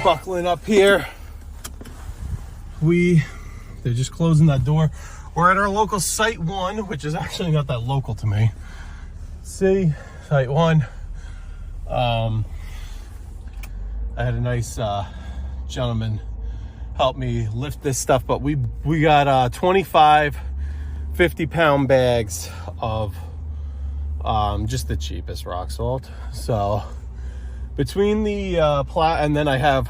buckling up here. They're just closing that door. We're at our local SiteOne, which is actually not that local to me. See, SiteOne. I had a nice gentleman help me lift this stuff, but we got 25 50-pound bags of just the cheapest rock salt. So between the and then I have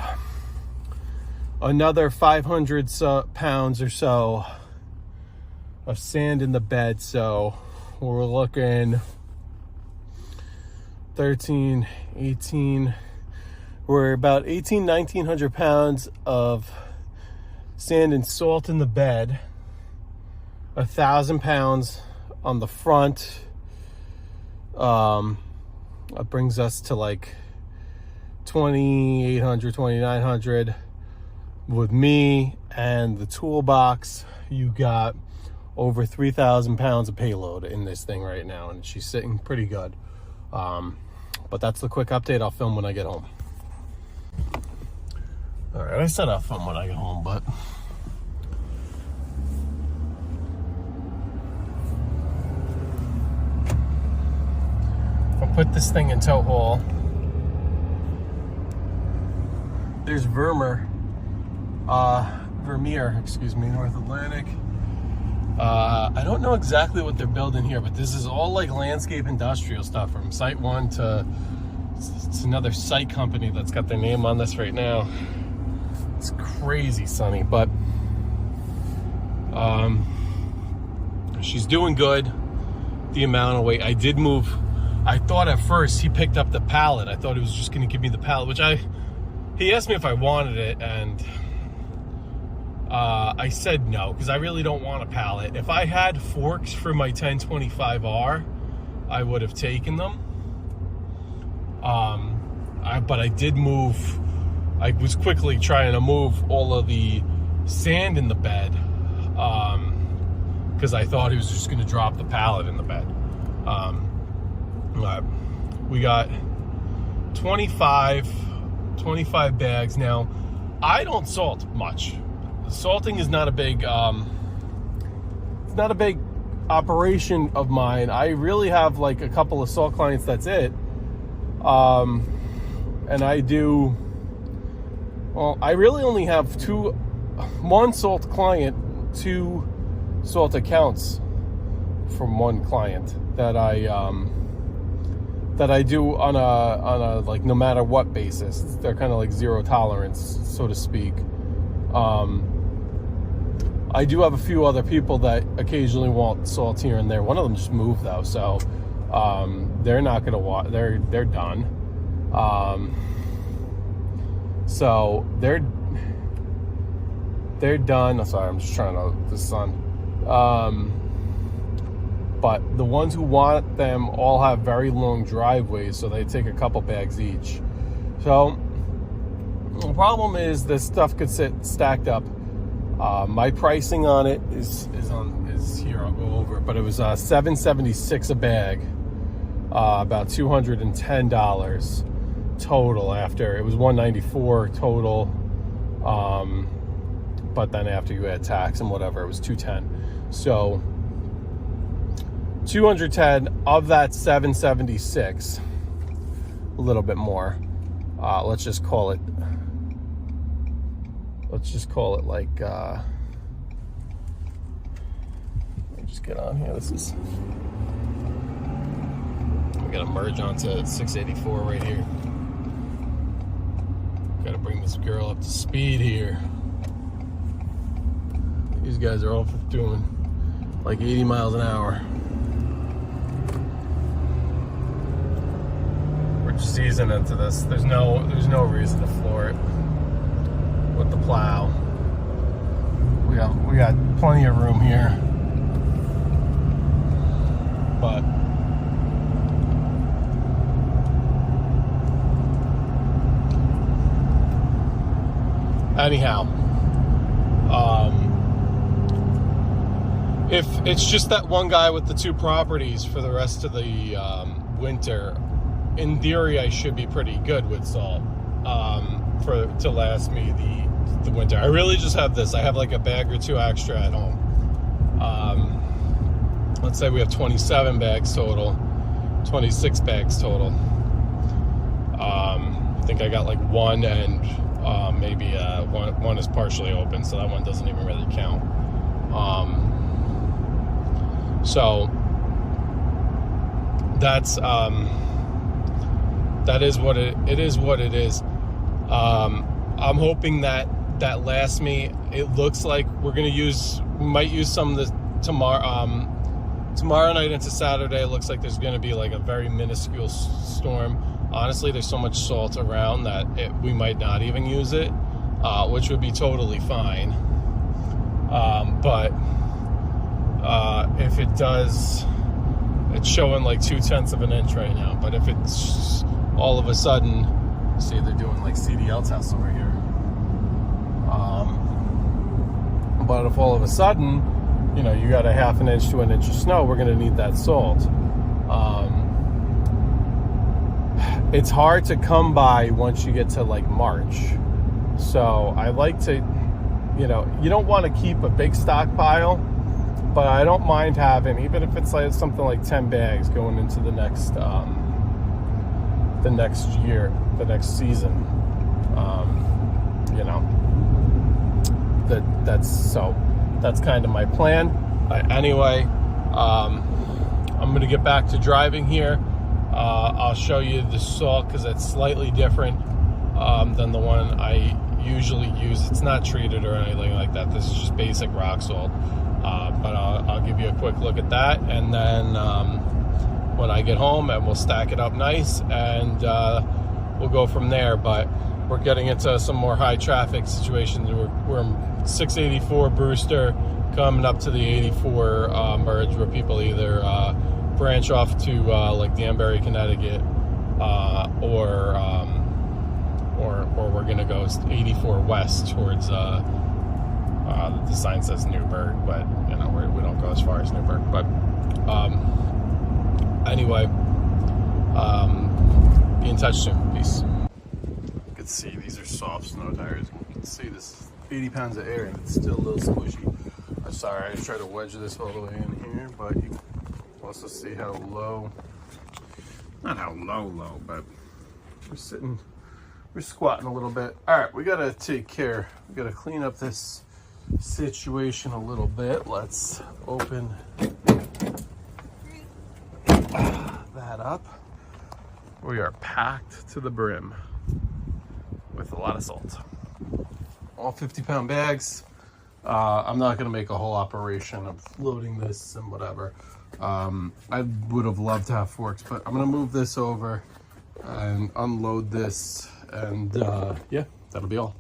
another 500 pounds or so of sand in the bed. So we're looking 13, 18, we're about 1900 pounds of sand and salt in the bed, 1,000 pounds on the front. It brings us to like 2,800, 2,900. With me and the toolbox, you got over 3,000 pounds of payload in this thing right now, and she's sitting pretty good. But that's the quick update. I'll film when I get home. All right, I said I'll film when I get home, but I'll put this thing in tow haul. There's Vermeer, excuse me, North Atlantic. I don't know exactly what they're building here, but this is all like landscape industrial stuff from SiteOne to it's another site company that's got their name on this right now. It's crazy sunny, but she's doing good. The amount of weight I did move. I thought at first he picked up the pallet. I thought he was just going to give me the pallet, which he asked me if I wanted it, and I said no, because I really don't want a pallet. If I had forks for my 1025R, I would have taken them. But I did move. I was quickly trying to move all of the sand in the bed, because I thought he was just going to drop the pallet in the bed. We got 25 bags. Now, I don't salt much. Salting is not a big it's not a big operation of mine. I really have like a couple of salt clients, that's it. And I do, well, I really only have one salt client, 2 salt accounts from one client that I do on a like no matter what basis. They're kind of like zero tolerance, so to speak. I do have a few other people that occasionally want salt here and there. One of them just moved though, so they're not gonna want. They're done. So they're done. I'm sorry, I'm just trying to the sun. But the ones who want them all have very long driveways, so they take a couple bags each. So the problem is this stuff could sit stacked up. My pricing on it is here. I'll go over it, but it was $7.76 a bag, about $210 total. After it was $194 total, but then after you add tax and whatever, it was $210. So $210 of that $7.76, a little bit more. Let's just call it like, let me just get on here. We gotta merge onto 684 right here. Gotta bring this girl up to speed here. These guys are all doing like 80 miles an hour. We're just easing into this. There's no reason to floor it with the plow. We got plenty of room here, but anyhow, if it's just that one guy with the 2 properties for the rest of the winter, in theory I should be pretty good with salt. to last me the winter. I really just have this. I have like a bag or two extra at home. Let's say we have 27 bags total, 26 bags total. I think I got like one, and maybe one is partially open, so that one doesn't even really count. So that's that is what it is. What it is. I'm hoping that lasts me. It looks like we might use some of the tomorrow night into Saturday. It looks like there's going to be like a very minuscule storm. Honestly, there's so much salt around that we might not even use it, which would be totally fine. But if it does, it's showing like 0.2 of an inch right now. But if it's all of a sudden, see, they're doing like CDL tests over here. But if all of a sudden, you know, you got a 1/2 inch to 1 inch of snow, we're going to need that salt. It's hard to come by once you get to like March. So I like to, you know, you don't want to keep a big stockpile, but I don't mind having, even if it's like something like 10 bags going into the next year, the next season. You know, that's kind of my plan. Anyway, I'm gonna get back to driving here. I'll show you the salt because it's slightly different than the one I usually use. It's not treated or anything like that. This is just basic rock salt. But I'll give you a quick look at that, and then when I get home, and we'll stack it up nice, and we'll go from there. But we're getting into some more high traffic situations. We're in 684 Brewster, coming up to the 84 merge, where people either branch off to like Danbury, Connecticut, or we're gonna go 84 west towards the sign says Newburgh, but you know, we don't go as far as Newburgh. But anyway, be in touch soon. Peace. You can see these are soft snow tires. You can see this is 80 pounds of air and it's still a little squishy. I'm sorry, I tried to wedge this all the way in here, but you can also see how low, not how low, but we're squatting a little bit. All right, we gotta take care. We gotta clean up this situation a little bit. Let's open that up. We are packed to the brim with a lot of salt. All 50-pound bags. I'm not going to make a whole operation of loading this and whatever. I would have loved to have forks, but I'm going to move this over and unload this, and yeah, that'll be all.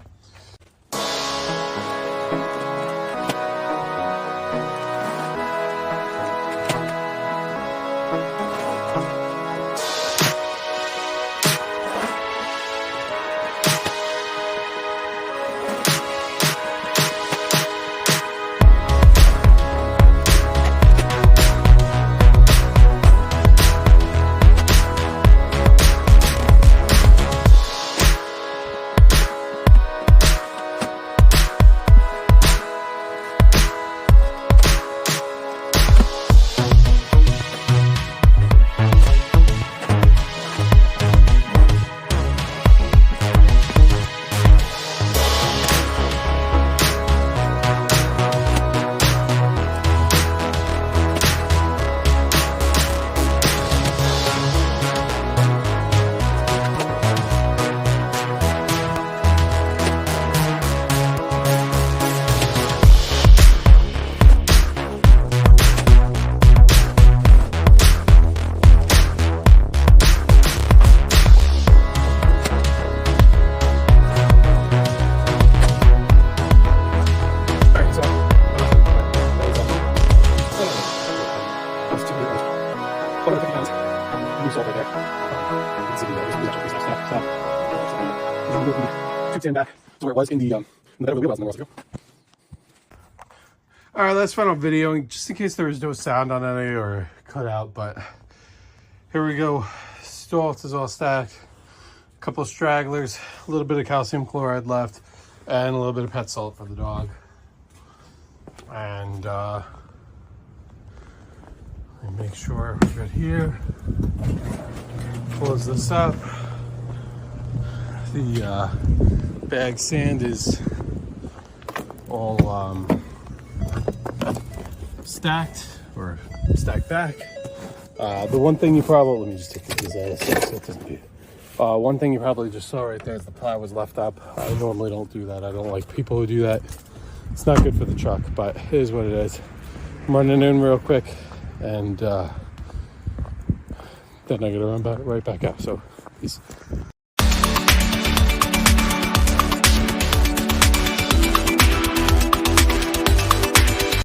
Back to where it was in the better wheelbells in the world ago. All right, last final video, just in case there was no sound on any or cut out, but here we go. Salt is all stacked. couple of stragglers, a little bit of calcium chloride left, and a little bit of pet salt for the dog. And let me make sure we're good here. Close this up. The bag sand is all stacked back. The one thing you probably, let me just take these out so it doesn't be. One thing you probably just saw right there is the ply was left up. I normally don't do that. I don't like people who do that. It's not good for the truck, but it is what it is. I'm running in real quick, and then I gotta run right back out. So peace.